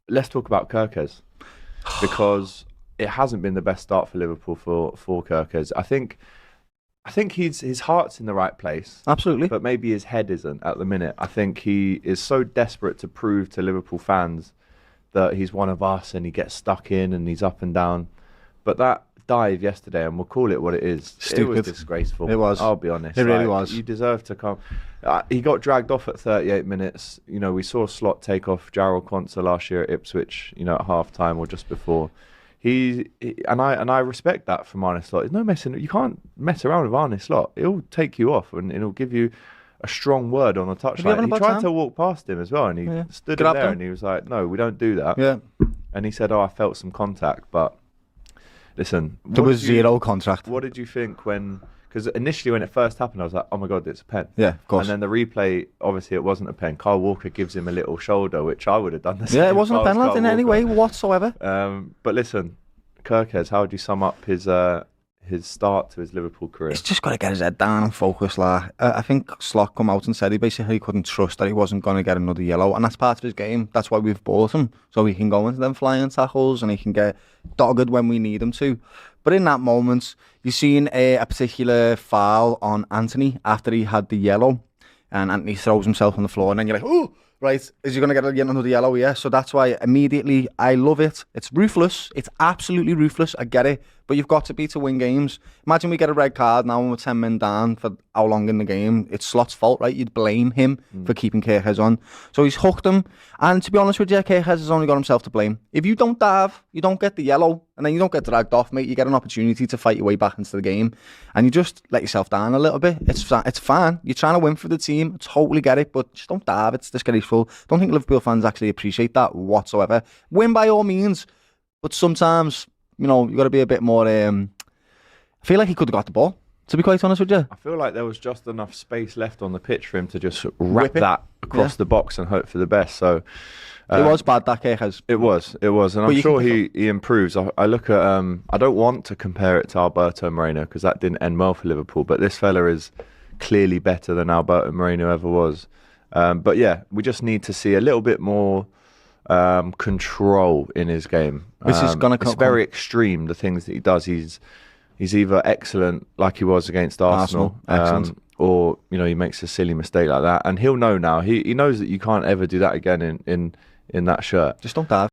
let's talk about Kerkez, because it hasn't been the best start for Liverpool for Kerkez. I think his heart's in the right place. Absolutely. But maybe his head isn't at the minute. I think he is so desperate to prove to Liverpool fans that he's one of us, and he gets stuck in and he's up and down. But that dive yesterday, and we'll call it what it is, Stupid. it was disgraceful. It was. I'll be honest. It really was. You deserve to come. He got dragged off at 38 minutes. You know, we saw Slot take off Jarrell Quansah last year at Ipswich, you know, at half-time or just before. And I respect that from Arne Slot. There's no messing. You can't mess around with Arne Slot. He'll take you off and he'll give you a strong word on the touchline. He tried to walk past him as well, and he stood in there and he was like, "No, we don't do that." Yeah. And he said, "Oh, I felt some contact, but listen, there was zero contact." What did you think when? Because initially when it first happened, I was like, "Oh my God, it's a pen." Yeah, of course. And then the replay, obviously, it wasn't a pen. Kyle Walker gives him a little shoulder, which I would have done the same. Yeah, it wasn't a penalty in any way whatsoever. But listen, Kerkez, how would you sum up his start to his Liverpool career? He's just got to get his head down and focus. I think Slot come out and said he basically couldn't trust that he wasn't going to get another yellow, and that's part of his game. That's why we've bought him, so he can go into them flying tackles and he can get dogged when we need him to. But in that moment, you've seen a particular foul on Anthony after he had the yellow, and Anthony throws himself on the floor, and then you're like, "Oh, right, is he going to get another yellow?" Yeah, so that's why immediately I love it. It's ruthless. It's absolutely ruthless. I get it. But you've got to be to win games. Imagine we get a red card now and we're 10 men down for how long in the game. It's Slot's fault, right? You'd blame him for keeping Kerkez on. So he's hooked him. And to be honest with you, Kerkez has only got himself to blame. If you don't dive, you don't get the yellow, and then you don't get dragged off, mate. You get an opportunity to fight your way back into the game. And you just let yourself down a little bit. It's fine. You're trying to win for the team. I totally get it. But just don't dive. It's disgraceful. Don't think Liverpool fans actually appreciate that whatsoever. Win by all means. But sometimes, you know, you got to be a bit more. I feel like he could have got the ball, to be quite honest with you. I feel like there was just enough space left on the pitch for him to just wrap that across the box and hope for the best. So it was bad, that Kerkez. It was, and I'm sure he improves. I look at I don't want to compare it to Alberto Moreno because that didn't end well for Liverpool, but this fella is clearly better than Alberto Moreno ever was. But yeah, we just need to see a little bit more control in his game. It's very extreme, the things that he does. He's either excellent like he was against Arsenal. Or, you know, he makes a silly mistake like that, and he'll know now. He knows that you can't ever do that again in that shirt. Just don't dive.